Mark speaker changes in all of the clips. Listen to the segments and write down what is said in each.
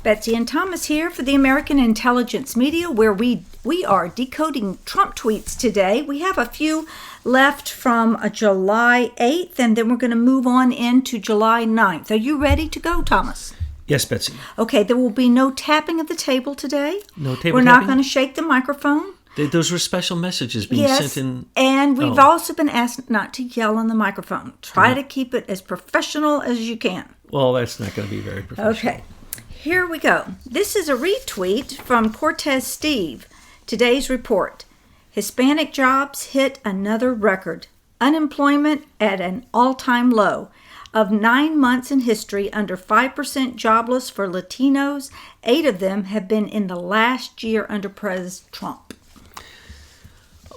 Speaker 1: Betsy and Thomas here for the American Intelligence Media, where we are decoding Trump tweets today. We have a few left from July 8th, and then we're going to move on into July 9th. Are you ready to go, Thomas?
Speaker 2: Yes, Betsy.
Speaker 1: Okay, there will be no tapping of the table today.
Speaker 2: No table
Speaker 1: We're
Speaker 2: tapping?
Speaker 1: not going to shake the microphone.
Speaker 2: Those were special messages being sent in.
Speaker 1: And we've also been asked not to yell on the microphone. Try to keep it as professional as you can.
Speaker 2: Well, that's not going to be very professional.
Speaker 1: Okay, here we go. This is a retweet from Cortez Steve. Today's report. Hispanic jobs hit another record. Unemployment at an all-time low. Of 9 months in history, under 5% jobless for Latinos, 8 of them have been in the last year under President Trump.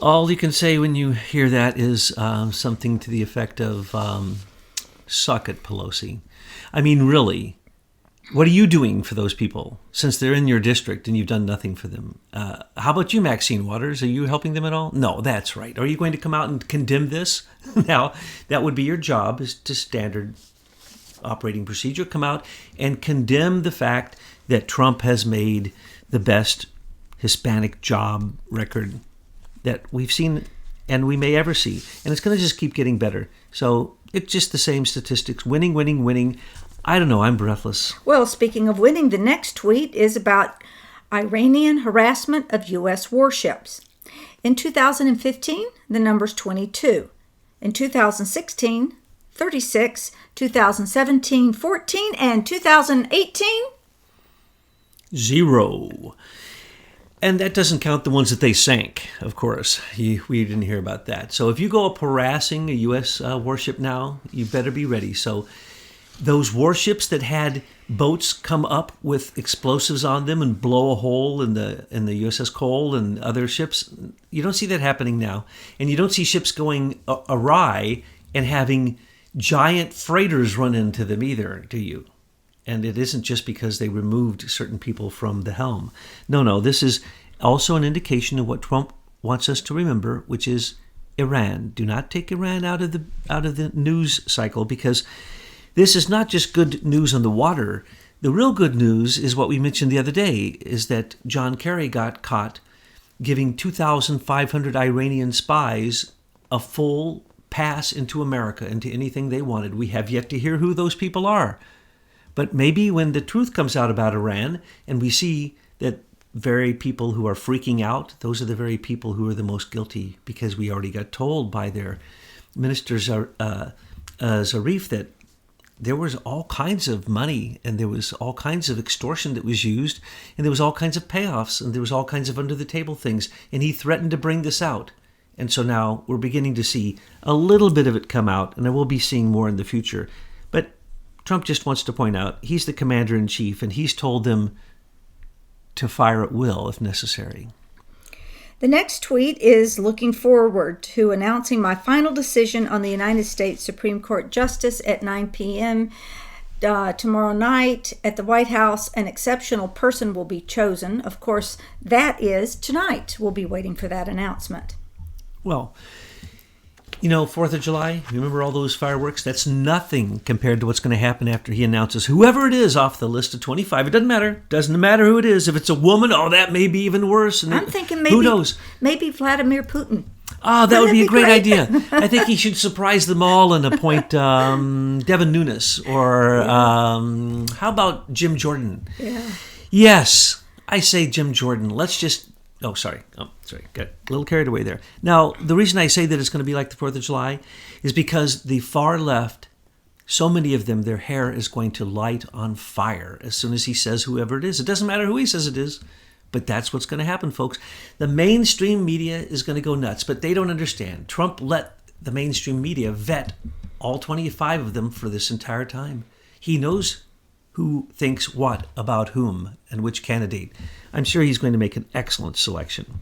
Speaker 2: All you can say when you hear that is something to the effect of, suck it, Pelosi. I mean, really, what are you doing for those people since they're in your district and you've done nothing for them? How about you, Maxine Waters? Are you helping them at all? No, that's right. Are you going to come out and condemn this? Now, that would be your job, is to standard operating procedure. Come out and condemn the fact that Trump has made the best Hispanic job record that we've seen and we may ever see. And it's going to just keep getting better. So it's just the same statistics. Winning, winning, winning. I don't know. I'm breathless.
Speaker 1: Well, speaking of winning, the next tweet is about Iranian harassment of U.S. warships. In 2015, the number's 22. In 2016, 36. 2017, 14. And 2018?
Speaker 2: 0. And that doesn't count the ones that they sank, of course. We didn't hear about that. So if you go up harassing a U.S. warship now, you better be ready. So those warships that had boats come up with explosives on them and blow a hole in the USS Cole and other ships, you don't see that happening now. And you don't see ships going awry and having giant freighters run into them either, do you? And it isn't just because they removed certain people from the helm. No, this is also an indication of what Trump wants us to remember, which is Iran. Do not take Iran out of the news cycle, because this is not just good news on the water. The real good news is what we mentioned the other day, is that John Kerry got caught giving 2,500 Iranian spies a full pass into America, into anything they wanted. We have yet to hear who those people are. But maybe when the truth comes out about Iran and we see that very people who are freaking out, those are the very people who are the most guilty, because we already got told by their ministers, Zarif, that there was all kinds of money and there was all kinds of extortion that was used, and there was all kinds of payoffs, and there was all kinds of under-the-table things, and he threatened to bring this out. And so now we're beginning to see a little bit of it come out, and I will be seeing more in the future. But Trump just wants to point out he's the commander-in-chief, and he's told them to fire at will if necessary.
Speaker 1: The next tweet is looking forward to announcing my final decision on the United States Supreme Court Justice at 9 p.m. Tomorrow night at the White House. An exceptional person will be chosen. Of course, that is tonight. We'll be waiting for that announcement.
Speaker 2: Well, 4th of July, remember all those fireworks? That's nothing compared to what's going to happen after he announces whoever it is off the list of 25. It doesn't matter. Doesn't matter who it is. If it's a woman, that may be even worse. And
Speaker 1: I'm thinking maybe,
Speaker 2: who knows?
Speaker 1: Maybe Vladimir Putin.
Speaker 2: That would be a great idea. I think he should surprise them all and appoint Devin Nunes, or how about Jim Jordan?
Speaker 1: Yeah.
Speaker 2: Yes, I say Jim Jordan. Let's just... Sorry. Got a little carried away there. Now, the reason I say that it's going to be like the 4th of July is because the far left, so many of them, their hair is going to light on fire as soon as he says whoever it is. It doesn't matter who he says it is, but that's what's going to happen, folks. The mainstream media is going to go nuts, but they don't understand. Trump let the mainstream media vet all 25 of them for this entire time. He knows who thinks what about whom and which candidate. I'm sure he's going to make an excellent selection.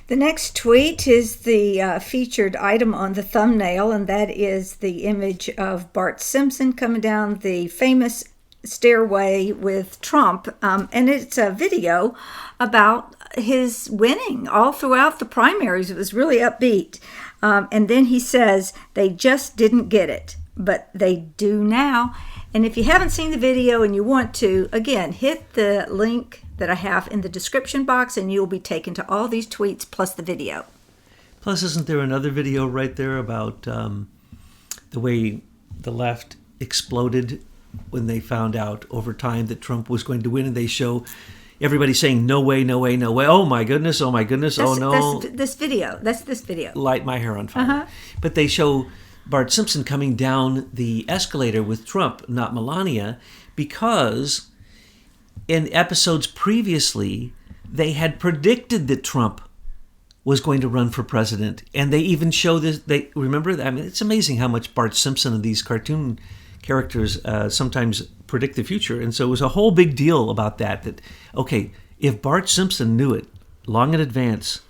Speaker 1: The next tweet is the featured item on the thumbnail, and that is the image of Bart Simpson coming down the famous stairway with Trump. And it's a video about his winning all throughout the primaries. It was really upbeat. And then he says, they just didn't get it. but they do now. And if you haven't seen the video and you want to, again, hit the link that I have in the description box and you'll be taken to all these tweets plus the video.
Speaker 2: Plus, isn't there another video right there about the way the left exploded when they found out over time that Trump was going to win, and they show everybody saying, no way, no way, no way. Oh my goodness, oh my goodness, oh no.
Speaker 1: That's this video.
Speaker 2: Light my hair on fire. But they show Bart Simpson coming down the escalator with Trump, not Melania, because in episodes previously, they had predicted that Trump was going to run for president. And they even show this, remember that? I mean, it's amazing how much Bart Simpson and these cartoon characters sometimes predict the future. And so it was a whole big deal about that, okay, if Bart Simpson knew it long in advance,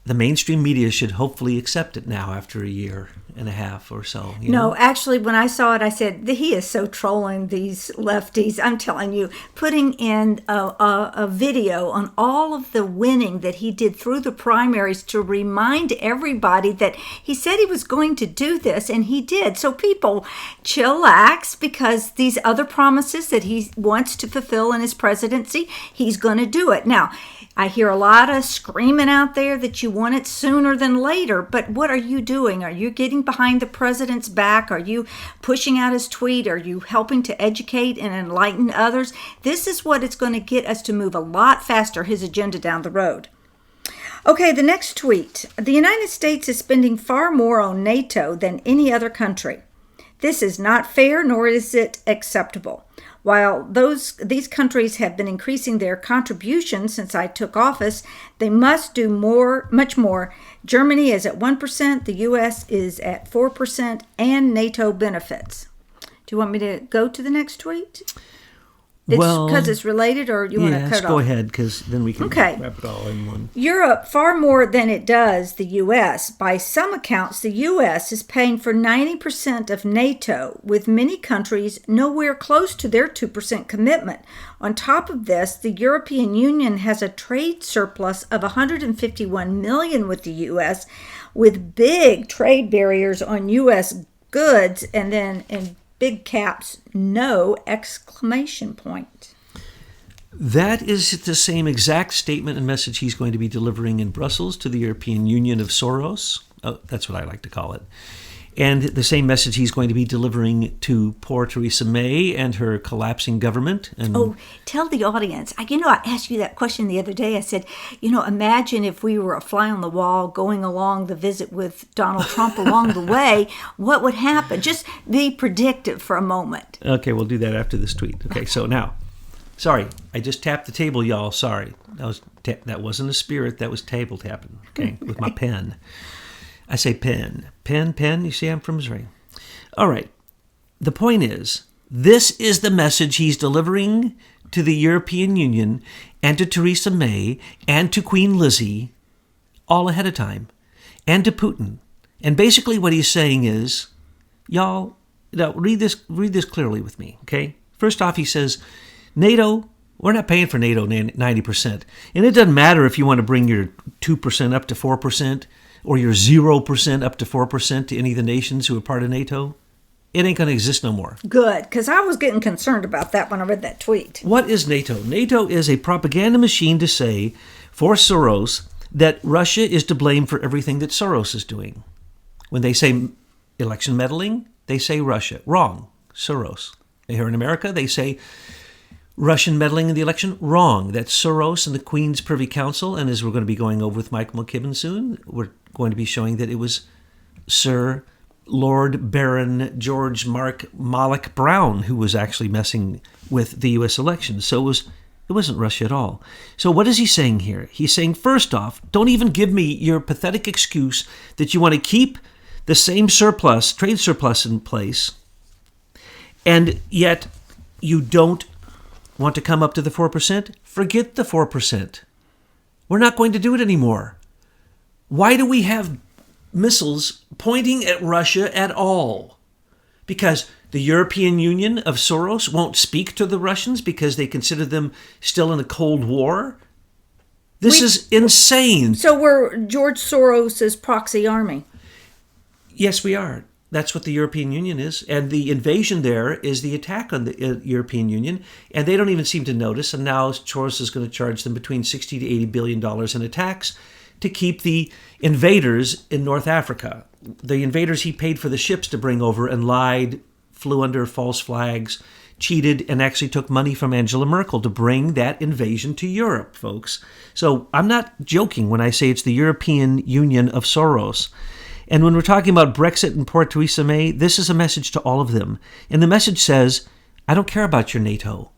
Speaker 2: the mainstream media should hopefully accept it now after a year and a half or so.
Speaker 1: No, actually, when I saw it, I said, he is so trolling these lefties. I'm telling you, putting in a video on all of the winning that he did through the primaries to remind everybody that he said he was going to do this, and he did. So people chillax, because these other promises that he wants to fulfill in his presidency, he's going to do it. Now, I hear a lot of screaming out there that you want it sooner than later, but what are you doing? Are you getting behind the president's back? Are you pushing out his tweet? Are you helping to educate and enlighten others? This is what it's going to get us to move a lot faster, his agenda down the road. Okay, the next tweet. The United States is spending far more on NATO than any other country. This is not fair, nor is it acceptable. While these countries have been increasing their contributions since I took office, they must do much more. Germany is at 1%, the U.S. is at 4%, and NATO benefits. Do you want me to go to the next tweet? Because it's related, or you want to cut off?
Speaker 2: Yes, go ahead, because then we can wrap it all in one.
Speaker 1: Europe, far more than it does the U.S. By some accounts, the U.S. is paying for 90% of NATO, with many countries nowhere close to their 2% commitment. On top of this, the European Union has a trade surplus of $151 million with the U.S., with big trade barriers on U.S. goods, and then in big caps, no exclamation point.
Speaker 2: That is the same exact statement and message he's going to be delivering in Brussels to the European Union of Soros. Oh, that's what I like to call it. And the same message he's going to be delivering to poor Theresa May and her collapsing government. And
Speaker 1: tell the audience. I asked you that question the other day. I said, imagine if we were a fly on the wall going along the visit with Donald Trump along the way, what would happen? Just be predictive for a moment.
Speaker 2: Okay, we'll do that after this tweet. Okay, so now, sorry, I just tapped the table, y'all. Sorry. That wasn't a spirit. That was table tapping, okay, with my pen. I say pen. Pen. You see, I'm from Missouri. All right. The point is, this is the message he's delivering to the European Union and to Theresa May and to Queen Lizzie all ahead of time, and to Putin. And basically what he's saying is, y'all, read this clearly with me, okay? First off, he says, NATO, we're not paying for NATO 90%. And it doesn't matter if you want to bring your 2% up to 4%, or your 0% up to 4% to any of the nations who are part of NATO. It ain't going to exist no more.
Speaker 1: Good, because I was getting concerned about that when I read that tweet.
Speaker 2: What is NATO? NATO is a propaganda machine to say, for Soros, that Russia is to blame for everything that Soros is doing. When they say election meddling, they say Russia. Wrong. Soros. Here in America, they say Russian meddling in the election? Wrong. That's Soros and the Queen's Privy Council. And as we're going to be going over with Michael McKibben soon, we're going to be showing that it was Sir Lord Baron George Mark Malloch Brown who was actually messing with the U.S. election. So it wasn't Russia at all. So what is he saying here? He's saying, first off, don't even give me your pathetic excuse that you want to keep the same trade surplus in place, and yet you don't want to come up to the 4%? Forget the 4%. We're not going to do it anymore. Why do we have missiles pointing at Russia at all? Because the European Union of Soros won't speak to the Russians because they consider them still in a Cold War? This is insane.
Speaker 1: So we're George Soros's proxy army.
Speaker 2: Yes, we are. That's what the European Union is. And the invasion there is the attack on the European Union. And they don't even seem to notice. And now Soros is going to charge them between $60 to $80 billion in attacks to keep the invaders in North Africa. The invaders he paid for the ships to bring over and lied, flew under false flags, cheated, and actually took money from Angela Merkel to bring that invasion to Europe, folks. So I'm not joking when I say it's the European Union of Soros. And when we're talking about Brexit and poor Theresa May, this is a message to all of them. And the message says, I don't care about your NATO.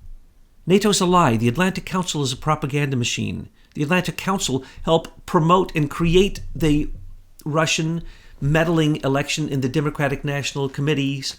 Speaker 2: NATO's a lie. The Atlantic Council is a propaganda machine. The Atlantic Council helped promote and create the Russian meddling election in the Democratic National Committee's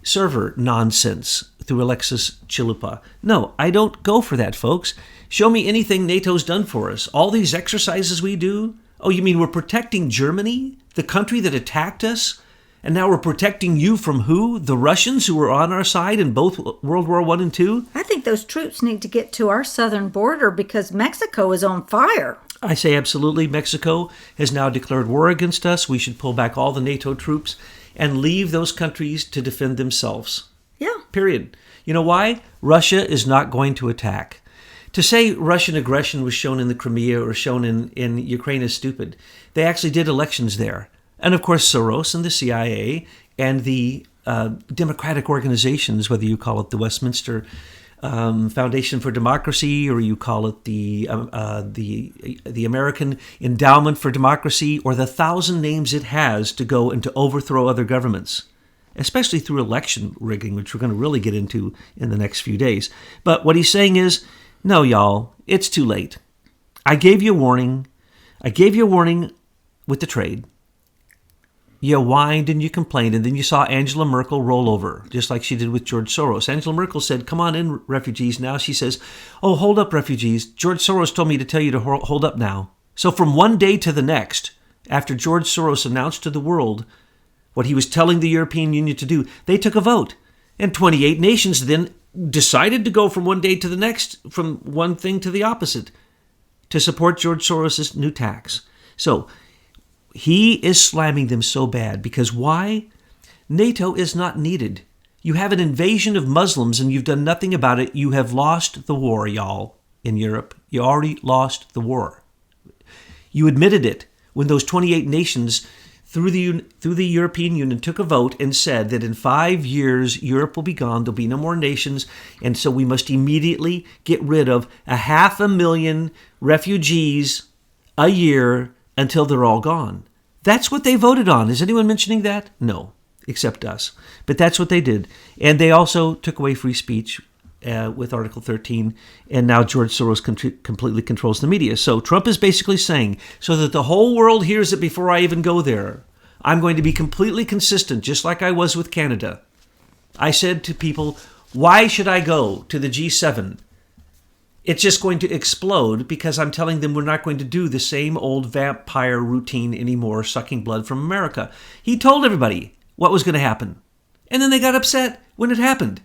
Speaker 2: server nonsense through Alexis Chalupa. No, I don't go for that, folks. Show me anything NATO's done for us. All these exercises we do. Oh, you mean we're protecting Germany, the country that attacked us? And now we're protecting you from who? The Russians who were on our side in both World War I and II?
Speaker 1: I think those troops need to get to our southern border because Mexico is on fire.
Speaker 2: I say absolutely. Mexico has now declared war against us. We should pull back all the NATO troops and leave those countries to defend themselves.
Speaker 1: Yeah.
Speaker 2: Period. You know why? Russia is not going to attack. To say Russian aggression was shown in the Crimea or shown in Ukraine is stupid. They actually did elections there. And of course, Soros and the CIA and the democratic organizations, whether you call it the Westminster Foundation for Democracy or you call it the American Endowment for Democracy, or the 1,000 names it has to go and to overthrow other governments, especially through election rigging, which we're going to really get into in the next few days. But what he's saying is, no, y'all, it's too late. I gave you a warning. I gave you a warning with the trade. You whined and you complained, and then you saw Angela Merkel roll over, just like she did with George Soros. Angela Merkel said, come on in, refugees. Now she says, oh, hold up, refugees. George Soros told me to tell you to hold up now. So from one day to the next, after George Soros announced to the world what he was telling the European Union to do, they took a vote. And 28 nations then decided to go from one day to the next, from one thing to the opposite, to support George Soros' new tax. So he is slamming them so bad because why? NATO is not needed. You have an invasion of Muslims and you've done nothing about it. You have lost the war, y'all, in Europe. You already lost the war. You admitted it when those 28 nations through the European Union took a vote and said that in 5 years, Europe will be gone. There'll be no more nations. And so we must immediately get rid of 500,000 refugees a year until they're all gone. That's what they voted on. Is anyone mentioning that? No, except us. But that's what they did. And they also took away free speech with Article 13. And now George Soros completely controls the media. So Trump is basically saying, so that the whole world hears it before I even go there, I'm going to be completely consistent, just like I was with Canada. I said to people, why should I go to the G7? It's just going to explode because I'm telling them we're not going to do the same old vampire routine anymore, sucking blood from America. He told everybody what was going to happen. And then they got upset when it happened.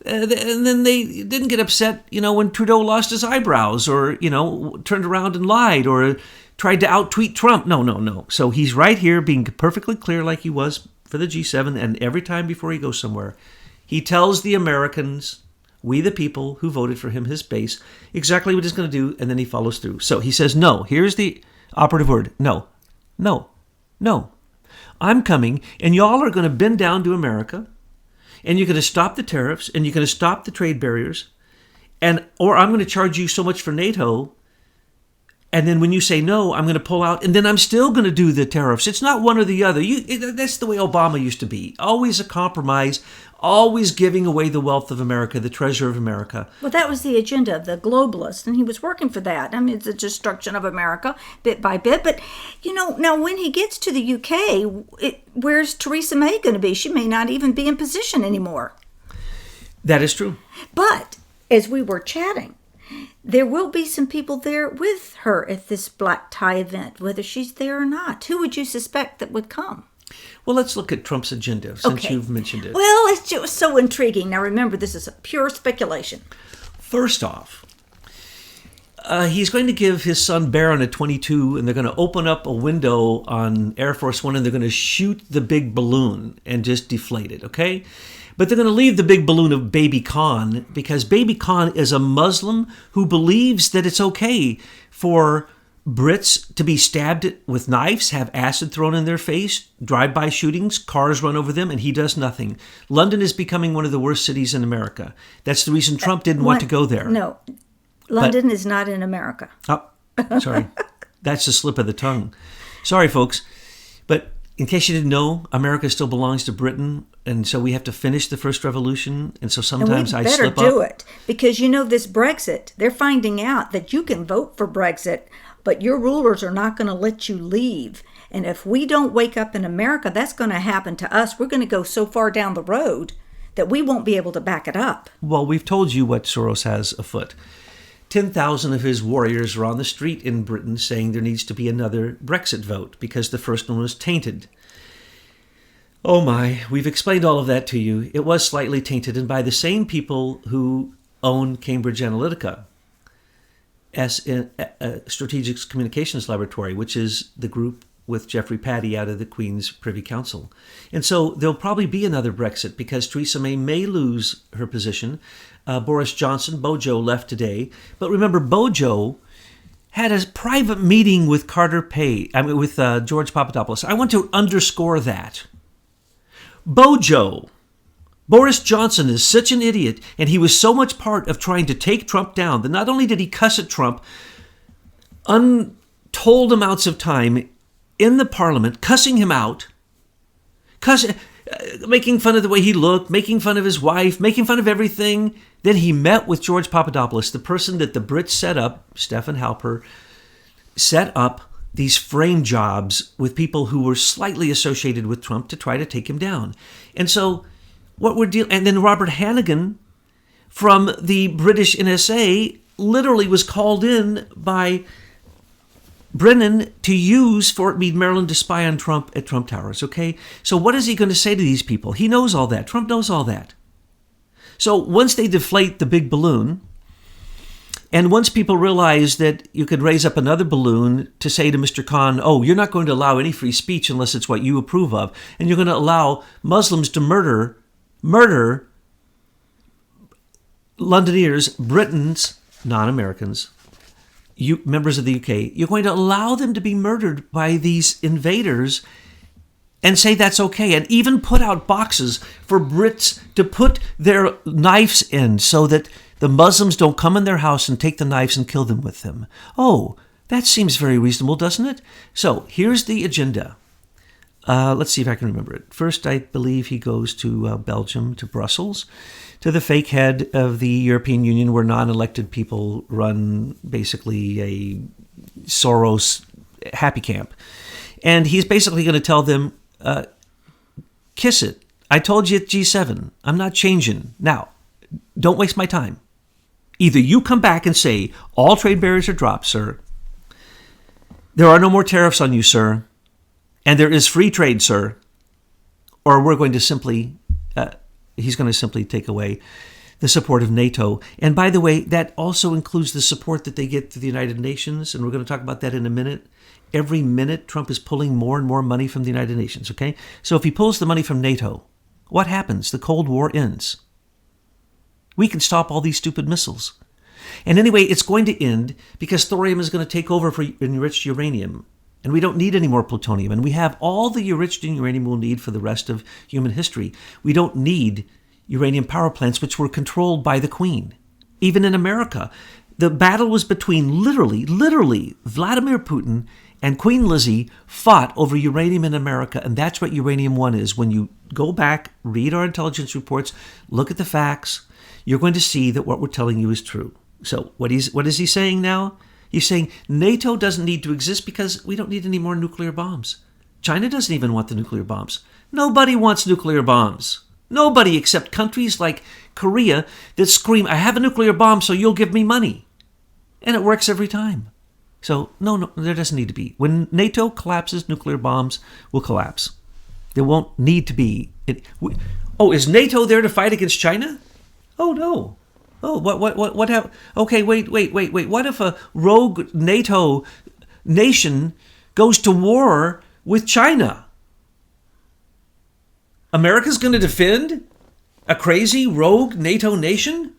Speaker 2: And then they didn't get upset, when Trudeau lost his eyebrows or, turned around and lied or tried to out-tweet Trump. No. So he's right here being perfectly clear like he was for the G7. And every time before he goes somewhere, he tells the Americans, we the people who voted for him, his base, exactly what he's going to do, and then he follows through. So he says, no. Here's the operative word. No. I'm coming, and y'all are going to bend down to America, and you're going to stop the tariffs, and you're going to stop the trade barriers, or I'm going to charge you so much for NATO, and then when you say no, I'm going to pull out, and then I'm still going to do the tariffs. It's not one or the other. That's the way Obama used to be. Always a compromise, always giving away the wealth of America, the treasure of America.
Speaker 1: Well, that was the agenda of the globalists, and he was working for that. I mean, it's the destruction of America bit by bit. But, now when he gets to the UK, where's Theresa May going to be? She may not even be in position anymore.
Speaker 2: That is true.
Speaker 1: But as we were chatting, there will be some people there with her at this black tie event, whether she's there or not. Who would you suspect that would come?
Speaker 2: Well, let's look at Trump's agenda, since you've mentioned it.
Speaker 1: Well, it's just so intriguing. Now, remember, this is pure speculation.
Speaker 2: First off, he's going to give his son Barron a 22, and they're going to open up a window on Air Force One, and they're going to shoot the big balloon and just deflate it, okay? But they're going to leave the big balloon of Baby Khan, because Baby Khan is a Muslim who believes that it's okay for Brits to be stabbed with knives, have acid thrown in their face, drive-by shootings, cars run over them, and he does nothing. London is becoming one of the worst cities in America. That's the reason Trump didn't want to go there.
Speaker 1: No, London is not in America.
Speaker 2: Oh, sorry. That's a slip of the tongue. Sorry, folks. But in case you didn't know, America still belongs to Britain, and so we have to finish the first revolution, and so sometimes I slip up.
Speaker 1: And we better do it, because this Brexit, they're finding out that you can vote for Brexit, but your rulers are not going to let you leave. And if we don't wake up in America, that's going to happen to us. We're going to go so far down the road that we won't be able to back it up.
Speaker 2: Well, we've told you what Soros has afoot. 10,000 of his warriors are on the street in Britain saying there needs to be another Brexit vote because the first one was tainted. Oh my, we've explained all of that to you. It was slightly tainted, and by the same people who own Cambridge Analytica, as a Strategic Communications Laboratory, which is the group with Geoffrey Patty out of the Queen's Privy Council. And so there'll probably be another Brexit because Theresa May lose her position. Boris Johnson, Bojo, left today. But remember, Bojo had a private meeting with with George Papadopoulos. I want to underscore that. Boris Johnson is such an idiot, and he was so much part of trying to take Trump down that not only did he cuss at Trump untold amounts of time in the parliament, cussing him out, making fun of the way he looked, making fun of his wife, making fun of everything. Then he met with George Papadopoulos, the person that the Brits set up, Stefan Halper, set up these frame jobs with people who were slightly associated with Trump to try to take him down. And so and then Robert Hannigan from the British NSA literally was called in by Brennan to use Fort Meade, Maryland to spy on Trump at Trump Towers, okay? So what is he going to say to these people? He knows all that. Trump knows all that. So once they deflate the big balloon, and once people realize that you could raise up another balloon to say to Mr. Khan, oh, you're not going to allow any free speech unless it's what you approve of, and you're going to allow Muslims to murder Londoners, Britons, non-Americans, members of the UK, you're going to allow them to be murdered by these invaders and say that's okay, and even put out boxes for Brits to put their knives in so that the Muslims don't come in their house and take the knives and kill them with them. Oh, that seems very reasonable, doesn't it? So here's the agenda. Let's see if I can remember it. First, I believe he goes to Belgium, to Brussels, to the fake head of the European Union where non-elected people run basically a Soros happy camp. And he's basically going to tell them, kiss it. I told you at G7. I'm not changing. Now, don't waste my time. Either you come back and say, all trade barriers are dropped, sir. There are no more tariffs on you, sir. And there is free trade, sir. Or we're going to he's going to simply take away the support of NATO. And by the way, that also includes the support that they get through the United Nations. And we're going to talk about that in a minute. Every minute, Trump is pulling more and more money from the United Nations, okay? So if he pulls the money from NATO, what happens? The Cold War ends. We can stop all these stupid missiles. And anyway, it's going to end because thorium is going to take over for enriched uranium. And we don't need any more plutonium. And we have all the enriched uranium we'll need for the rest of human history. We don't need uranium power plants, which were controlled by the Queen. Even in America, the battle was between literally Vladimir Putin and Queen Lizzie fought over uranium in America. And that's what Uranium One is. When you go back, read our intelligence reports, look at the facts, you're going to see that what we're telling you is true. So what is he saying now? He's saying NATO doesn't need to exist because we don't need any more nuclear bombs. China doesn't even want the nuclear bombs. Nobody wants nuclear bombs. Nobody except countries like Korea that scream, I have a nuclear bomb, so you'll give me money. And it works every time. So no, there doesn't need to be. When NATO collapses, nuclear bombs will collapse. There won't need to be. Is NATO there to fight against China? Oh, no. Oh, what happened? Okay, wait. What if a rogue NATO nation goes to war with China? America's going to defend a crazy rogue NATO nation?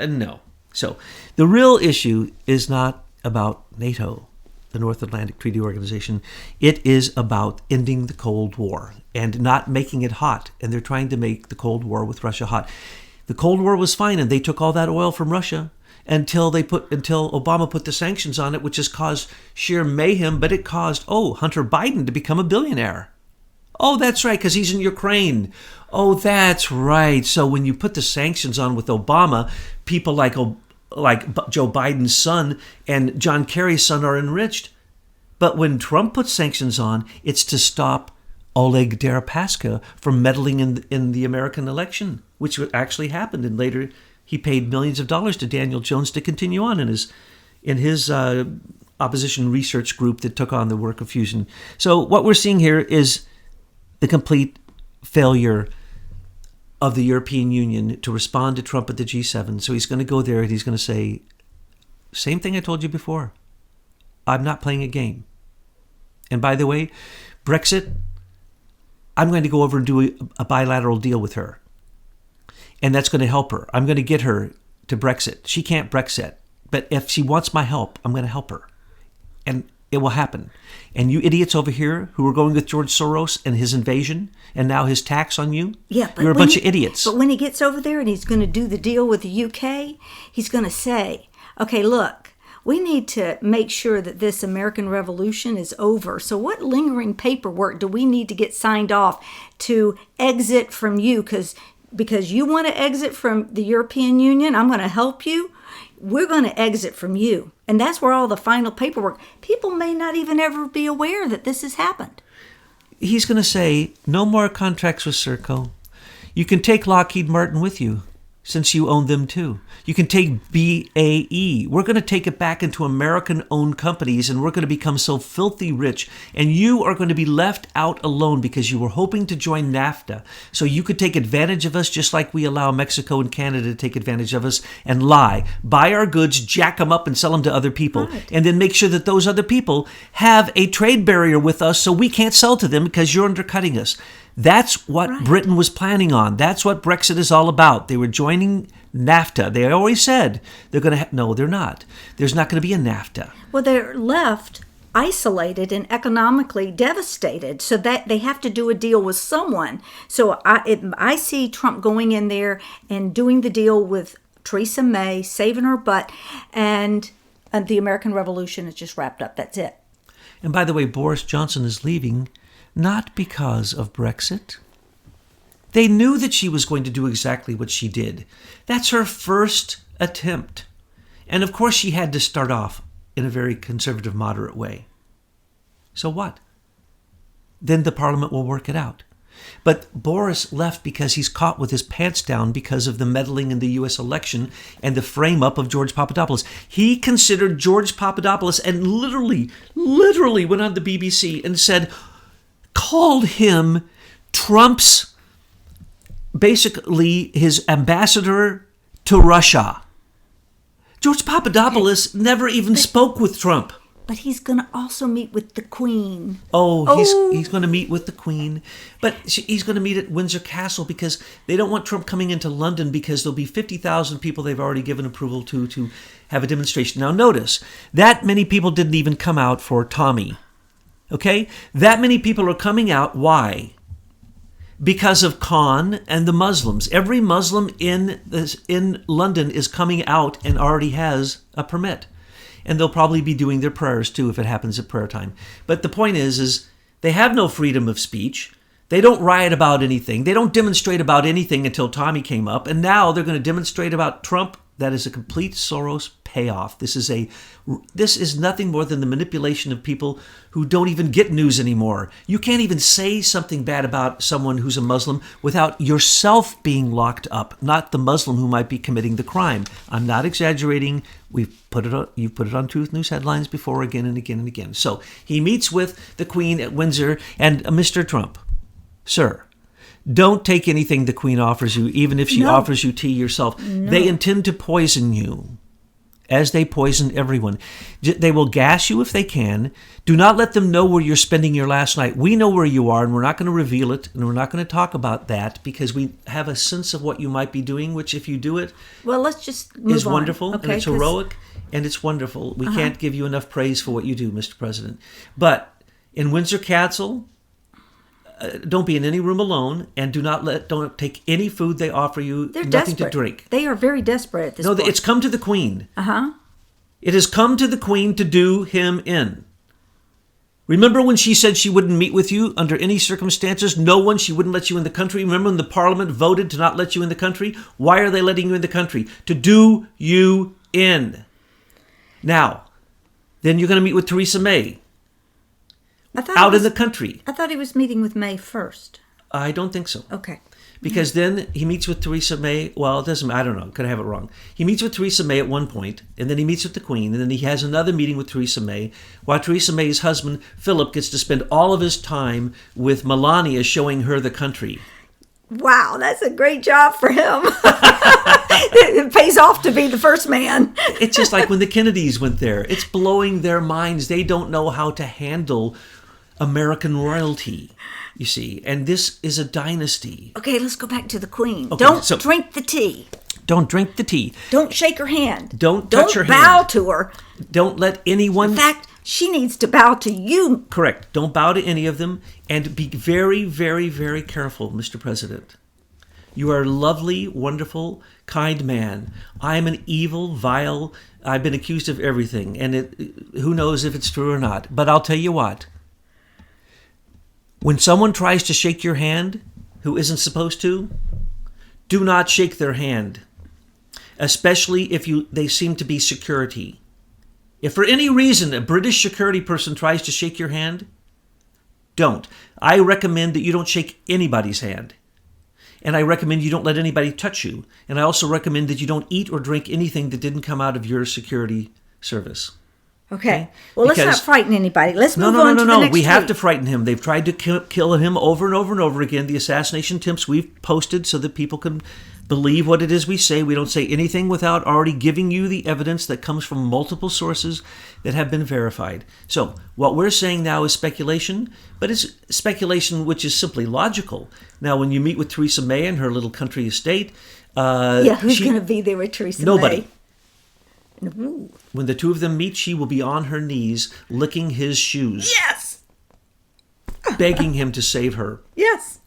Speaker 2: No. So the real issue is not about NATO, the North Atlantic Treaty Organization. It is about ending the Cold War and not making it hot. And they're trying to make the Cold War with Russia hot. The Cold War was fine, and they took all that oil from Russia until Obama put the sanctions on it, which has caused sheer mayhem. But it caused Hunter Biden to become a billionaire. Oh, that's right, because he's in Ukraine. Oh, that's right. So when you put the sanctions on with Obama, people like Joe Biden's son and John Kerry's son are enriched. But when Trump puts sanctions on, it's to stop Oleg Deripaska from meddling in the American election, which actually happened. And later, he paid millions of dollars to Daniel Jones to continue on in his opposition research group that took on the work of fusion. So what we're seeing here is the complete failure of the European Union to respond to Trump at the G7. So he's going to go there and he's going to say, same thing I told you before. I'm not playing a game. And by the way, Brexit, I'm going to go over and do a bilateral deal with her. And that's going to help her. I'm going to get her to Brexit. She can't Brexit. But if she wants my help, I'm going to help her. And it will happen. And you idiots over here who are going with George Soros and his invasion and now his tax on you,
Speaker 1: but
Speaker 2: you're a bunch of idiots.
Speaker 1: But when he gets over there and he's going to do the deal with the UK, he's going to say, okay, look, we need to make sure that this American Revolution is over. So what lingering paperwork do we need to get signed off to exit from you? Because you want to exit from the European Union, I'm going to help you. We're going to exit from you. And that's where all the final paperwork, people may not even ever be aware that this has happened.
Speaker 2: He's going to say, no more contracts with Serco. You can take Lockheed Martin with you, since you own them too. You can take BAE. We're going to take it back into American-owned companies, and we're going to become so filthy rich. And you are going to be left out alone because you were hoping to join NAFTA. So you could take advantage of us just like we allow Mexico and Canada to take advantage of us and lie. Buy our goods, jack them up, and sell them to other people.
Speaker 1: Right.
Speaker 2: And then make sure that those other people have a trade barrier with us so we can't sell to them because you're undercutting us. That's what Britain was planning on. That's what Brexit is all about. They were joining NAFTA. They always said they're going to no, they're not. There's not going to be a NAFTA.
Speaker 1: Well, they're left isolated and economically devastated, so that they have to do a deal with someone. So I see Trump going in there and doing the deal with Theresa May, saving her butt, and the American Revolution is just wrapped up. That's it.
Speaker 2: And by the way, Boris Johnson is leaving not because of Brexit. They knew that she was going to do exactly what she did. That's her first attempt. And of course she had to start off in a very conservative, moderate way. So what? Then the parliament will work it out. But Boris left because he's caught with his pants down because of the meddling in the U.S. election and the frame-up of George Papadopoulos. He considered George Papadopoulos and literally went on the BBC and called him Trump's, basically his ambassador to Russia. George Papadopoulos never even spoke with Trump.
Speaker 1: But he's going to also meet with the Queen.
Speaker 2: He's going to meet with the Queen. But he's going to meet at Windsor Castle because they don't want Trump coming into London because there'll be 50,000 people they've already given approval to have a demonstration. Now notice, that many people didn't even come out for Tommy. Okay? That many people are coming out. Why? Because of Khan and the Muslims. Every Muslim in London is coming out and already has a permit. And they'll probably be doing their prayers too if it happens at prayer time. But the point is they have no freedom of speech. They don't riot about anything. They don't demonstrate about anything until Tommy came up. And now they're going to demonstrate about Trump. That is a complete Soros payoff. This is nothing more than the manipulation of people who don't even get news anymore. You can't even say something bad about someone who's a Muslim without yourself being locked up, not the Muslim who might be committing the crime. I'm not exaggerating. You've put it on Truth News headlines before again and again and again. So he meets with the Queen at Windsor and Mr. Trump. Sir, Don't take anything the Queen offers you, even if she
Speaker 1: No.
Speaker 2: offers you tea yourself. They intend to poison you, as they poison everyone. They will gas you if they can. Do not let them know where you're spending your last night. We know where you are, and we're not going to reveal it, and we're not going to talk about that because we have a sense of what you might be doing, which if you do it,
Speaker 1: Well, let's just move
Speaker 2: is
Speaker 1: on.
Speaker 2: wonderful,
Speaker 1: Okay,
Speaker 2: and it's
Speaker 1: 'cause-
Speaker 2: heroic, and it's wonderful. We can't give you enough praise for what you do, Mr. President. But in Windsor Castle, don't be in any room alone, and don't take any food they offer you.
Speaker 1: They're
Speaker 2: nothing
Speaker 1: desperate.
Speaker 2: to drink.
Speaker 1: They are very desperate at this
Speaker 2: No,
Speaker 1: point.
Speaker 2: it's come to the Queen.
Speaker 1: Uh-huh.
Speaker 2: It has come to the Queen to do him in. Remember when she said she wouldn't meet with you under any circumstances? She wouldn't let you in the country. Remember when the Parliament voted to not let you in the country? Why are they letting you in the country? To do you in. Now, then you're going to meet with Theresa May
Speaker 1: I thought
Speaker 2: out
Speaker 1: it
Speaker 2: in the
Speaker 1: was-
Speaker 2: country.
Speaker 1: I thought he was meeting with May first.
Speaker 2: I don't think so.
Speaker 1: Okay.
Speaker 2: Because then he meets with Theresa May. Well, it doesn't. I don't know. Could I have it wrong? He meets with Theresa May at one point, and then he meets with the Queen, and then he has another meeting with Theresa May, while Theresa May's husband Philip gets to spend all of his time with Melania, showing her the country.
Speaker 1: Wow, that's a great job for him. It pays off to be the first man.
Speaker 2: It's just like when the Kennedys went there. It's blowing their minds. They don't know how to handle American royalty, you see. And this is a dynasty.
Speaker 1: Okay, let's go back to the Queen.
Speaker 2: Okay,
Speaker 1: Don't
Speaker 2: so-
Speaker 1: drink the tea.
Speaker 2: Don't drink the tea.
Speaker 1: Don't shake her hand.
Speaker 2: Don't touch her
Speaker 1: bow
Speaker 2: hand.
Speaker 1: to her.
Speaker 2: Don't let anyone...
Speaker 1: In fact, she needs to bow to you.
Speaker 2: Correct. Don't bow to any of them. And be very, very, very careful, Mr. President. You are a lovely, wonderful, kind man. I am an evil, vile... I've been accused of everything. And who knows if it's true or not. But I'll tell you what. When someone tries to shake your hand who isn't supposed to, do not shake their hand. Especially if they seem to be security. If for any reason a British security person tries to shake your hand, don't. I recommend that you don't shake anybody's hand. And I recommend you don't let anybody touch you. And I also recommend that you don't eat or drink anything that didn't come out of your security service.
Speaker 1: Okay. Well, let's
Speaker 2: Because-
Speaker 1: not frighten anybody. Let's move
Speaker 2: No.
Speaker 1: on to the next
Speaker 2: We have
Speaker 1: tweet.
Speaker 2: to frighten him. They've tried to kill him over and over and over again. The assassination attempts we've posted so that people can believe what it is we say. We don't say anything without already giving you the evidence that comes from multiple sources that have been verified. So what we're saying now is speculation, but it's speculation which is simply logical. Now, when you meet with Theresa May in her little country estate,
Speaker 1: Who's
Speaker 2: she-
Speaker 1: going to be there with Theresa
Speaker 2: Nobody.
Speaker 1: May? Ooh.
Speaker 2: When the two of them meet, she will be on her knees licking his shoes,
Speaker 1: Yes.
Speaker 2: begging him to save her.
Speaker 1: Yes.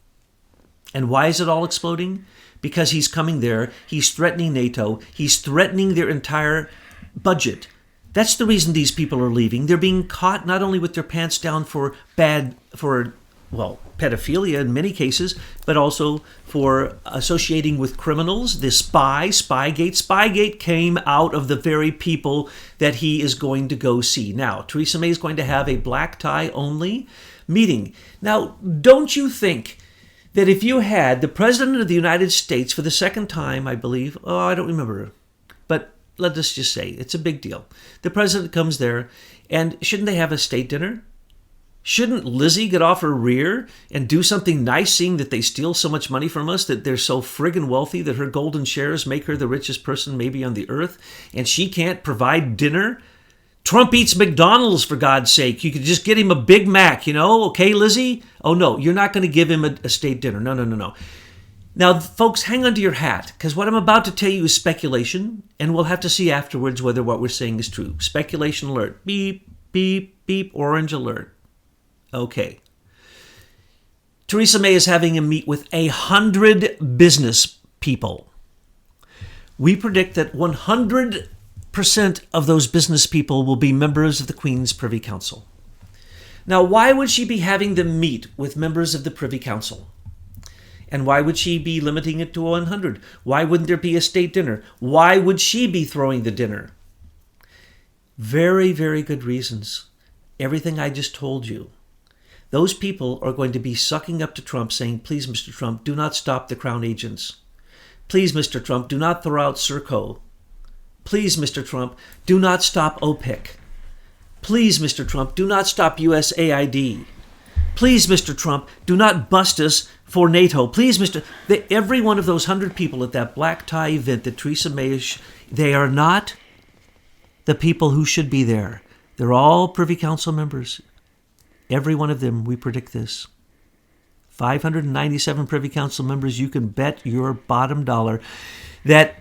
Speaker 2: And why is it all exploding? Because he's coming there. He's threatening NATO. He's threatening their entire budget. That's the reason these people are leaving. They're being caught not only with their pants down for pedophilia in many cases, but also for associating with criminals. The Spygate came out of the very people that he is going to go see. Now, Theresa May is going to have a black tie only meeting. Now, don't you think that if you had the President of the United States for the second time, I believe, I don't remember, but let us just say it's a big deal. The President comes there, and shouldn't they have a state dinner? Shouldn't Lizzie get off her rear and do something nice, seeing that they steal so much money from us, that they're so friggin' wealthy that her golden shares make her the richest person maybe on the earth, and she can't provide dinner? Trump eats McDonald's, for God's sake. You could just get him a Big Mac, okay, Lizzie? Oh, no, you're not going to give him a state dinner. No. Now, folks, hang on to your hat, because what I'm about to tell you is speculation, and we'll have to see afterwards whether what we're saying is true. Speculation alert. Beep, beep, beep, orange alert. Okay. Theresa May is having a meet with 100 business people. We predict that 100% of those business people will be members of the Queen's Privy Council. Now, why would she be having them meet with members of the Privy Council? And why would she be limiting it to 100? Why wouldn't there be a state dinner? Why would she be throwing the dinner? Very, very good reasons. Everything I just told you. Those people are going to be sucking up to Trump, saying, please, Mr. Trump, do not stop the Crown agents. Please, Mr. Trump, do not throw out Serco. Please, Mr. Trump, do not stop OPEC. Please, Mr. Trump, do not stop USAID. Please, Mr. Trump, do not bust us for NATO. Please, every one of those 100 people at that black tie event that Theresa May they are not the people who should be there. They're all Privy Council members. Every one of them, we predict this. 597 Privy Council members, you can bet your bottom dollar that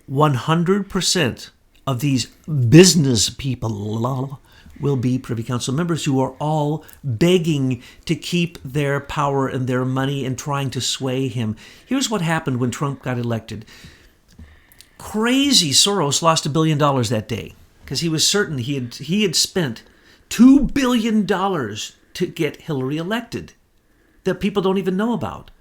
Speaker 2: 100% of these business people will be Privy Council members who are all begging to keep their power and their money and trying to sway him. Here's what happened when Trump got elected. Crazy Soros lost $1 billion that day because he was certain he had spent $2 billion to get Hillary elected that people don't even know about.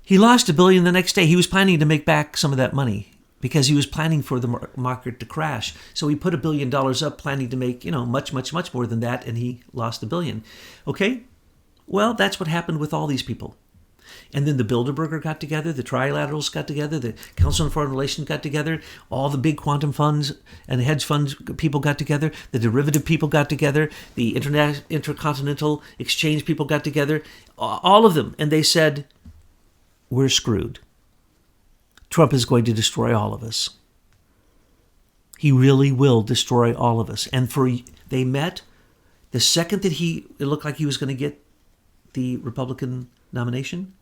Speaker 2: He lost $1 billion the next day. He was planning to make back some of that money because he was planning for the market to crash. So he put $1 billion up, planning to make, much, much, much more than that, and he lost $1 billion. Okay? Well, that's what happened with all these people. And then the Bilderberger got together, the Trilaterals got together, the Council on Foreign Relations got together, all the big quantum funds and hedge funds people got together, the derivative people got together, the intercontinental exchange people got together, all of them. And they said, we're screwed. Trump is going to destroy all of us. He really will destroy all of us. And they met the second that it looked like he was going to get the Republican nomination,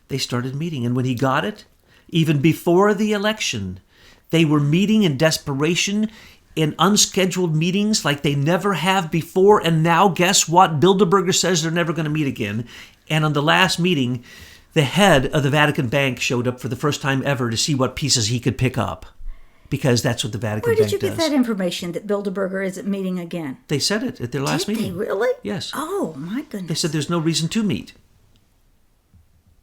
Speaker 2: they started meeting. And when he got it, even before the election, they were meeting in desperation in unscheduled meetings like they never have before. And now guess what? Bilderberger says they're never going to meet again. And on the last meeting, the head of the Vatican Bank showed up for the first time ever to see what pieces he could pick up, because that's what the Vatican Bank does.
Speaker 1: Where did you get that information that Bilderberger isn't meeting again?
Speaker 2: They said it at their last meeting.
Speaker 1: Did they really?
Speaker 2: Yes.
Speaker 1: Oh, my goodness.
Speaker 2: They said there's no reason to meet.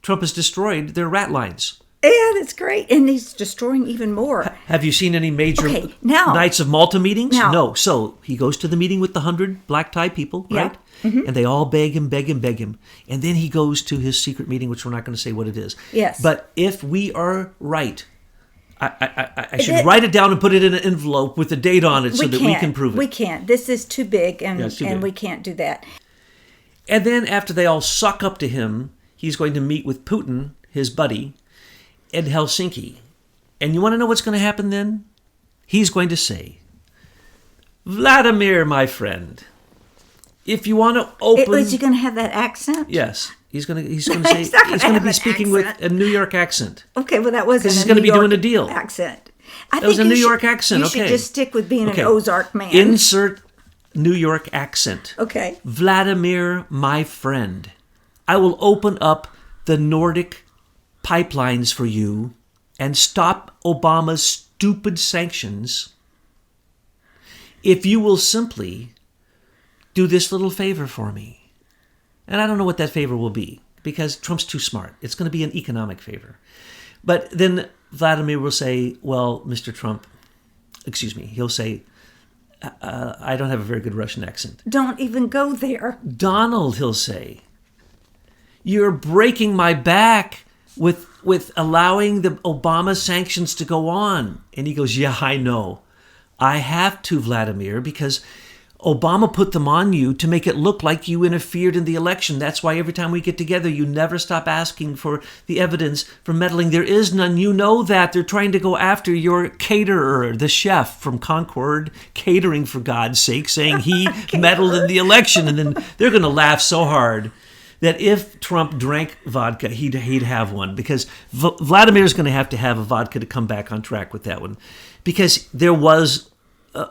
Speaker 2: Trump has destroyed their rat lines.
Speaker 1: Yeah, that's great. And he's destroying even more.
Speaker 2: Have you seen any major
Speaker 1: now,
Speaker 2: Knights of Malta meetings?
Speaker 1: Now,
Speaker 2: no. So he goes to the meeting with the 100 black tie people, right? Mm-hmm. And they all beg him. And then he goes to his secret meeting, which we're not going to say what it is.
Speaker 1: Yes.
Speaker 2: But if we are right, I should write it down and put it in an envelope with a date on it so that we can prove it.
Speaker 1: We can't. This is too big, and
Speaker 2: big.
Speaker 1: We can't do that.
Speaker 2: And then after they all suck up to him, he's going to meet with Putin, his buddy, in Helsinki. And you want to know what's going to happen then? He's going to say, Vladimir, my friend, if you want to open...
Speaker 1: Is he going to have that accent?
Speaker 2: Yes. He's going to say he's going to be speaking with a New York accent.
Speaker 1: Okay, well that wasn't
Speaker 2: because he's going to be doing a deal.
Speaker 1: Accent.
Speaker 2: That was a New York accent.
Speaker 1: You should just stick with being an Ozark man.
Speaker 2: Insert New York accent.
Speaker 1: Okay.
Speaker 2: Vladimir, my friend, I will open up the Nordic pipelines for you and stop Obama's stupid sanctions if you will simply do this little favor for me. And I don't know what that favor will be, because Trump's too smart. It's going to be an economic favor. But then Vladimir will say, well, Mr. Trump, he'll say, I don't have a very good Russian accent.
Speaker 1: Don't even go there.
Speaker 2: Donald, he'll say, you're breaking my back with allowing the Obama sanctions to go on. And he goes, yeah, I know. I have to, Vladimir, because Obama put them on you to make it look like you interfered in the election. That's why every time we get together, you never stop asking for the evidence for meddling. There is none. You know that. They're trying to go after your caterer, the chef from Concord Catering, for God's sake, saying he meddled in the election. And then they're going to laugh so hard that if Trump drank vodka, he'd have one, because Vladimir's going to have a vodka to come back on track with that one, because there was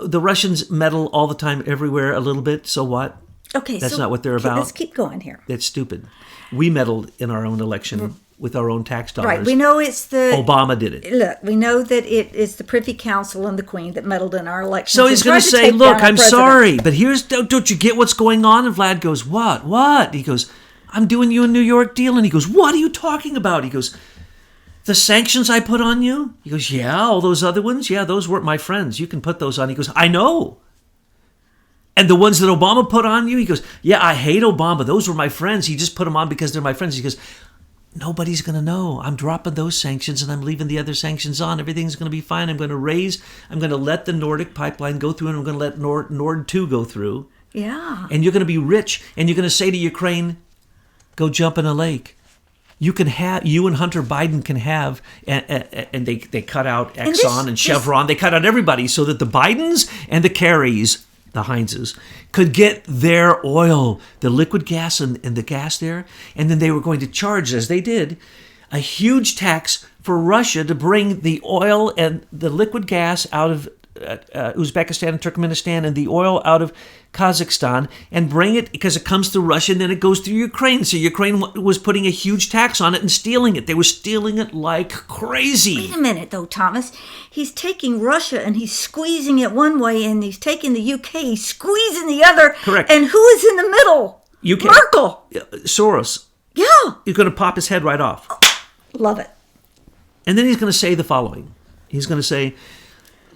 Speaker 2: the Russians meddle all the time, everywhere, a little bit. So what?
Speaker 1: Okay,
Speaker 2: that's not what they're about.
Speaker 1: Let's keep going here.
Speaker 2: That's stupid. We meddled in our own election with our own tax dollars.
Speaker 1: Right. We know it's the
Speaker 2: Obama did it.
Speaker 1: Look, we know that it is the Privy Council and the Queen that meddled in our election.
Speaker 2: So he's going to say, "Look, I'm sorry, but don't you get what's going on?" And Vlad goes, "What? What?" He goes, "I'm doing you a New York deal." And he goes, "What are you talking about?" He goes, "The sanctions I put on you?" He goes, "Yeah, all those other ones? Yeah, those weren't my friends. You can put those on." He goes, "I know." "And the ones that Obama put on you?" He goes, "Yeah, I hate Obama. Those were my friends. He just put them on because they're my friends." He goes, "Nobody's going to know. I'm dropping those sanctions and I'm leaving the other sanctions on. Everything's going to be fine. I'm going to let the Nordic pipeline go through, and I'm going to let Nord 2 go through."
Speaker 1: Yeah.
Speaker 2: And you're going to be rich, and you're going to say to Ukraine, go jump in a lake. You and Hunter Biden can have, and they cut out Exxon and Chevron. They cut out everybody so that the Bidens and the Kerrys, the Heinzes, could get their oil, the liquid gas and the gas there. And then they were going to charge, as they did, a huge tax for Russia to bring the oil and the liquid gas out of Uzbekistan and Turkmenistan and the oil out of Kazakhstan and bring it, because it comes through Russia and then it goes through Ukraine. So Ukraine was putting a huge tax on it and stealing it. They were stealing it like crazy.
Speaker 1: Wait a minute, though, Thomas. He's taking Russia and he's squeezing it one way, and he's taking the UK, he's squeezing the other.
Speaker 2: Correct.
Speaker 1: And who is in the middle?
Speaker 2: UK.
Speaker 1: Merkel.
Speaker 2: Soros.
Speaker 1: Yeah.
Speaker 2: He's going to pop his head right off.
Speaker 1: Love it.
Speaker 2: And then he's going to say the following. He's going to say,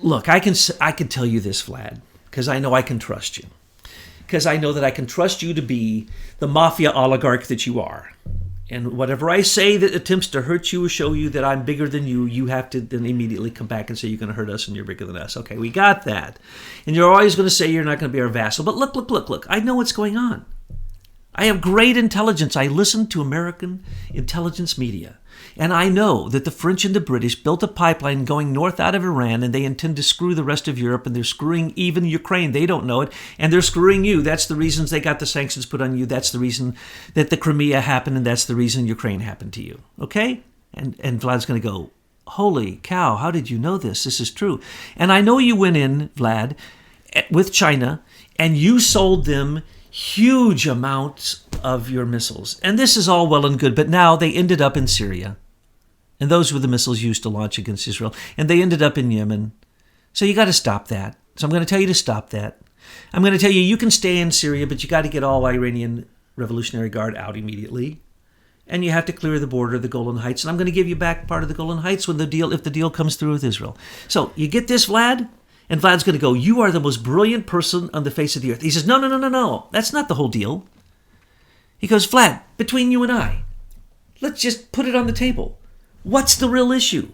Speaker 2: look, I can tell you this, Vlad, because I know I can trust you. Because I know that I can trust you to be the mafia oligarch that you are. And whatever I say that attempts to hurt you or show you that I'm bigger than you, you have to then immediately come back and say you're going to hurt us and you're bigger than us. Okay, we got that. And you're always going to say you're not going to be our vassal. But look. I know what's going on. I have great intelligence. I listen to American intelligence media. And I know that the French and the British built a pipeline going north out of Iran, and they intend to screw the rest of Europe, and they're screwing even Ukraine. They don't know it, and they're screwing you. That's the reasons they got the sanctions put on you. That's the reason that the Crimea happened, and that's the reason Ukraine happened to you. Okay? And Vlad's going to go, holy cow, how did you know this? This is true. And I know you went in, Vlad, with China, and you sold them huge amounts of your missiles. And this is all well and good, but now they ended up in Syria. And those were the missiles used to launch against Israel. And they ended up in Yemen. So you got to stop that. So I'm going to tell you to stop that. I'm going to tell you, you can stay in Syria, but you got to get all Iranian Revolutionary Guard out immediately. And you have to clear the border, the Golan Heights. And I'm going to give you back part of the Golan Heights if the deal comes through with Israel. So you get this, Vlad? And Vlad's going to go, you are the most brilliant person on the face of the earth. He says, no. That's not the whole deal. He goes, Vlad, between you and I, let's just put it on the table. What's the real issue?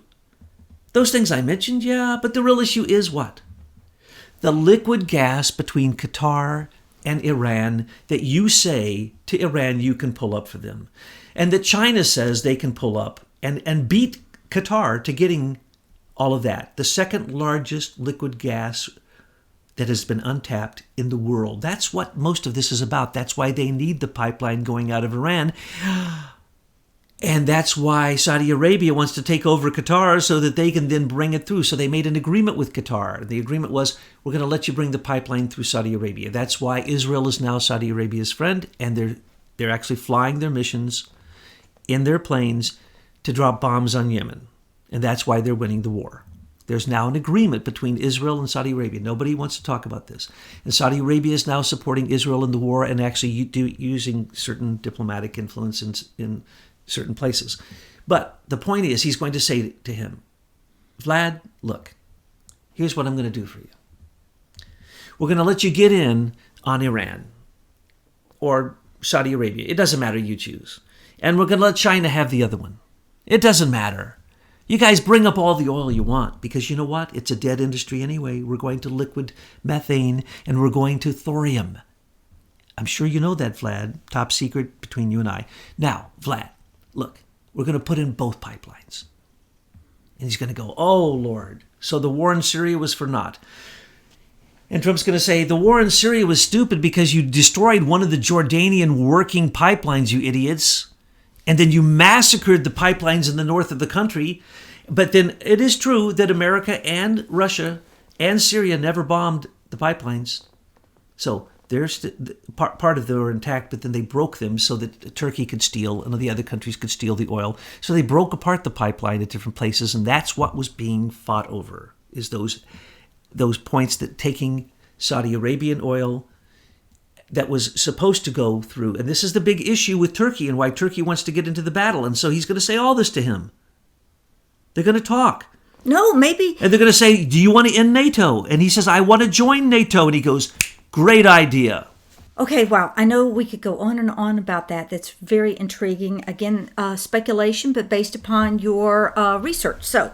Speaker 2: Those things I mentioned, yeah, but the real issue is what? The liquid gas between Qatar and Iran that you say to Iran you can pull up for them. And that China says they can pull up and beat Qatar to getting all of that. The second largest liquid gas that has been untapped in the world. That's what most of this is about. That's why they need the pipeline going out of Iran. And that's why Saudi Arabia wants to take over Qatar so that they can then bring it through. So they made an agreement with Qatar. The agreement was, we're going to let you bring the pipeline through Saudi Arabia. That's why Israel is now Saudi Arabia's friend, and they're actually flying their missions in their planes to drop bombs on Yemen. And that's why they're winning the war. There's now an agreement between Israel and Saudi Arabia. Nobody wants to talk about this. And Saudi Arabia is now supporting Israel in the war and actually using certain diplomatic influence in certain places. But the point is, he's going to say to him, Vlad, look, here's what I'm going to do for you. We're going to let you get in on Iran or Saudi Arabia. It doesn't matter, you choose. And we're going to let China have the other one. It doesn't matter. You guys bring up all the oil you want, because you know what? It's a dead industry anyway. We're going to liquid methane and we're going to thorium. I'm sure you know that, Vlad. Top secret between you and I. Now, Vlad, look, we're going to put in both pipelines. And he's going to go, oh, Lord. So the war in Syria was for naught. And Trump's going to say, the war in Syria was stupid because you destroyed one of the Jordanian working pipelines, you idiots. And then you massacred the pipelines in the north of the country. But then it is true that America and Russia and Syria never bombed the pipelines. So there's part of them are intact, but then they broke them so that Turkey could steal and the other countries could steal the oil. So they broke apart the pipeline at different places, and that's what was being fought over, is those points that taking Saudi Arabian oil that was supposed to go through. And this is the big issue with Turkey and why Turkey wants to get into the battle. And so he's going to say all this to him. They're going to talk.
Speaker 1: No, maybe.
Speaker 2: And they're going to say, do you want to end NATO? And he says, I want to join NATO. And he goes, great idea.
Speaker 1: Okay, wow. I know we could go on and on about that. That's very intriguing. Again, speculation, but based upon your research. So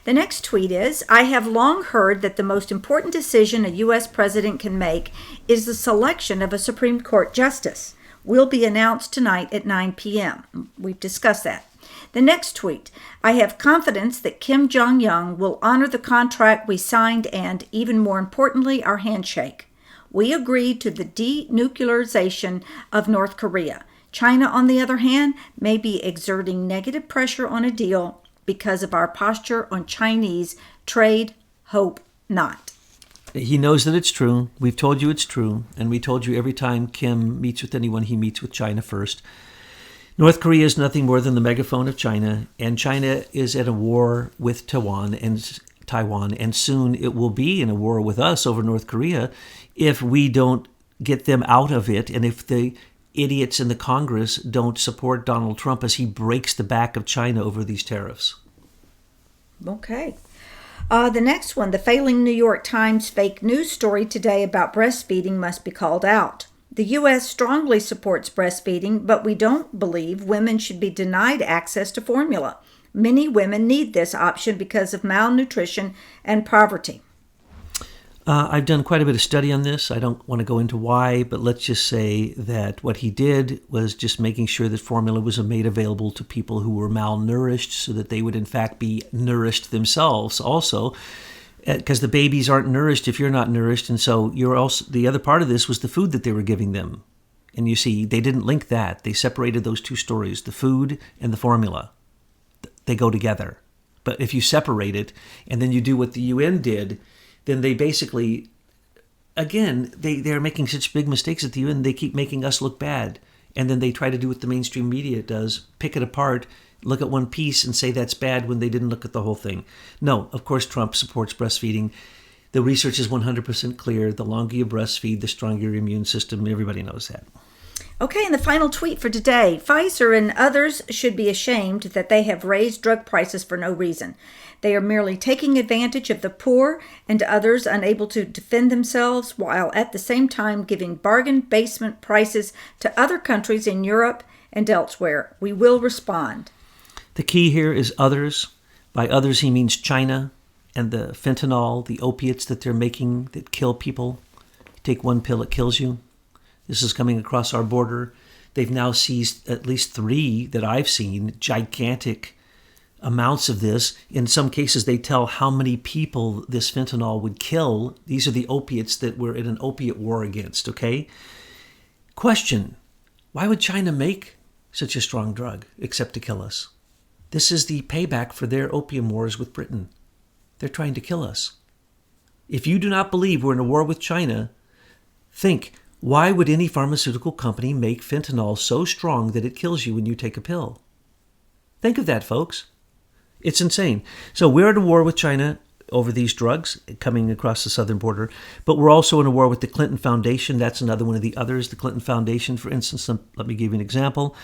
Speaker 1: The next tweet is, I have long heard that the most important decision a U.S. president can make is the selection of a Supreme Court justice. Will be announced tonight at 9 p.m. We've discussed that. The next tweet, I have confidence that Kim Jong-un will honor the contract we signed and, even more importantly, our handshake. We agreed to the denuclearization of North Korea. China, on the other hand, may be exerting negative pressure on a deal because of our posture on Chinese trade. Hope not.
Speaker 2: He knows that it's true. We've told you it's true. And we told you every time Kim meets with anyone, he meets with China first. North Korea is nothing more than the megaphone of China. And China is at a war with Taiwan, and soon it will be in a war with us over North Korea if we don't get them out of it, and if the idiots in the Congress don't support Donald Trump as he breaks the back of China over these tariffs.
Speaker 1: Okay. The next one, the failing New York Times fake news story today about breastfeeding must be called out. The U.S. strongly supports breastfeeding, but we don't believe women should be denied access to formula. Many women need this option because of malnutrition and poverty.
Speaker 2: I've done quite a bit of study on this. I don't want to go into why, but let's just say that what he did was just making sure that formula was made available to people who were malnourished so that they would in fact be nourished themselves also, because the babies aren't nourished if you're not nourished. And so the other part of this was the food that they were giving them. And you see, they didn't link that. They separated those two stories, the food and the formula. They go together. But if you separate it and then you do what the UN did, then they basically, again, they're making such big mistakes at the UN, they keep making us look bad. And then they try to do what the mainstream media does, pick it apart, look at one piece and say that's bad when they didn't look at the whole thing. No, of course, Trump supports breastfeeding. The research is 100% clear. The longer you breastfeed, the stronger your immune system. Everybody knows that.
Speaker 1: Okay, and the final tweet for today. Pfizer and others should be ashamed that they have raised drug prices for no reason. They are merely taking advantage of the poor and others unable to defend themselves, while at the same time giving bargain basement prices to other countries in Europe and elsewhere. We will respond.
Speaker 2: The key here is others. By others, he means China and the fentanyl, the opiates that they're making that kill people. You take one pill, it kills you. This is coming across our border. They've now seized at least 3 that I've seen, gigantic amounts of this. In some cases, they tell how many people this fentanyl would kill. These are the opiates that we're in an opiate war against, okay? Question, why would China make such a strong drug except to kill us? This is the payback for their opium wars with Britain. They're trying to kill us. If you do not believe we're in a war with China, think, why would any pharmaceutical company make fentanyl so strong that it kills you when you take a pill? Think of that, folks. It's insane. So we're at a war with China over these drugs coming across the southern border, but we're also in a war with the Clinton Foundation. That's another one of the others. The Clinton Foundation, for instance, let me give you an example.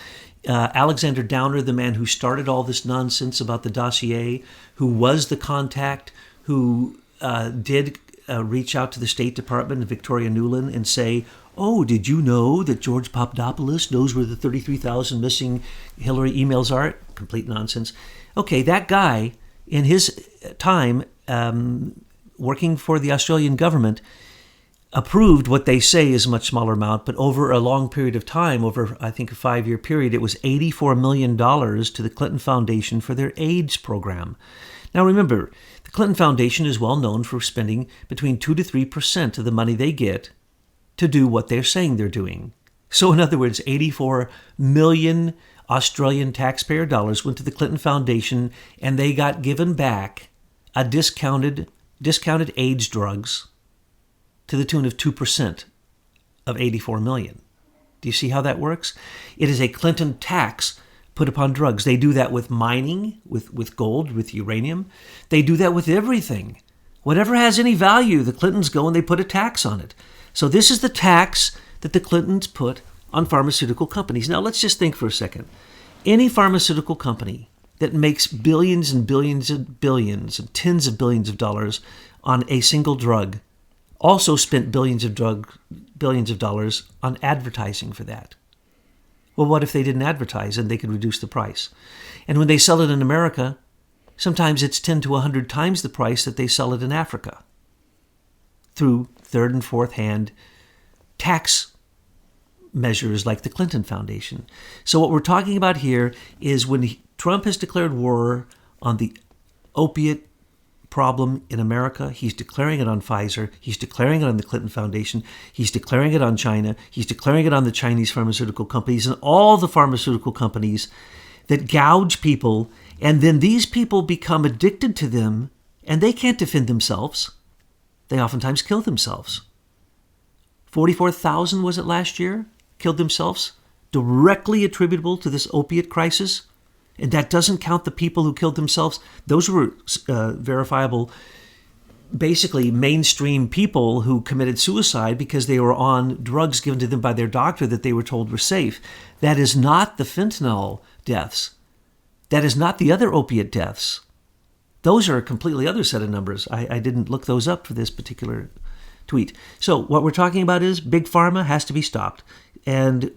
Speaker 2: Alexander Downer, the man who started all this nonsense about the dossier, who was the contact, who did reach out to the State Department and Victoria Nuland and say, oh, did you know that George Papadopoulos knows where the 33,000 missing Hillary emails are? Complete nonsense. Okay, that guy, in his time working for the Australian government, approved what they say is a much smaller amount, but over a long period of time, over I think a 5-year period, it was $84 million to the Clinton Foundation for their AIDS program. Now remember, the Clinton Foundation is well known for spending between 2 to 3% of the money they get to do what they're saying they're doing. So in other words, 84 million Australian taxpayer dollars went to the Clinton Foundation, and they got given back a discounted AIDS drugs to the tune of 2% of 84 million. Do you see how that works? It is a Clinton tax put upon drugs. They do that with mining, with gold, with uranium. They do that with everything. Whatever has any value, the Clintons go and they put a tax on it. So this is the tax that the Clintons put on pharmaceutical companies. Now let's just think for a second. Any pharmaceutical company that makes billions and billions and billions and tens of billions of dollars on a single drug also spent billions of dollars on advertising for that. Well, what if they didn't advertise and they could reduce the price? And when they sell it in America, Sometimes it's 10 to 100 times the price that they sell it in Africa through third and fourth hand tax measures like the Clinton Foundation. So what we're talking about here is when Trump has declared war on the opiate problem in America, he's declaring it on Pfizer, he's declaring it on the Clinton Foundation, he's declaring it on China, he's declaring it on the Chinese pharmaceutical companies and all the pharmaceutical companies that gouge people, and then these people become addicted to them and they can't defend themselves. They oftentimes kill themselves. 44,000 was it last year? Killed themselves, directly attributable to this opiate crisis. And that doesn't count the people who killed themselves. Those were verifiable, basically mainstream people who committed suicide because they were on drugs given to them by their doctor that they were told were safe. That is not the fentanyl deaths. That is not the other opiate deaths. Those are a completely other set of numbers. I didn't look those up for this particular tweet. So what we're talking about is Big Pharma has to be stopped. And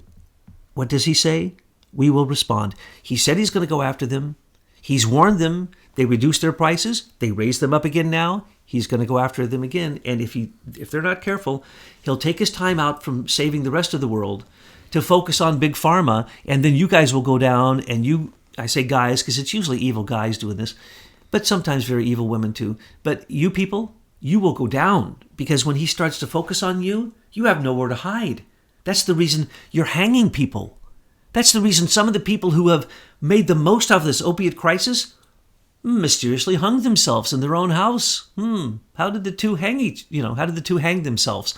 Speaker 2: what does he say? We will respond. He said he's going to go after them. He's warned them. They reduced their prices. They raised them up again now. He's going to go after them again. And if they're not careful, he'll take his time out from saving the rest of the world to focus on Big Pharma. And then you guys will go down and I say guys because it's usually evil guys doing this, but sometimes very evil women too. But you people, you will go down because when he starts to focus on you, you have nowhere to hide. That's the reason you're hanging people. That's the reason some of the people who have made the most of this opiate crisis mysteriously hung themselves in their own house. How did the two hang themselves?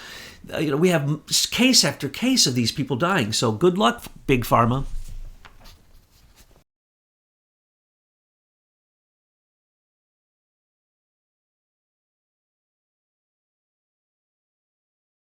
Speaker 2: We have case after case of these people dying. So good luck, Big Pharma.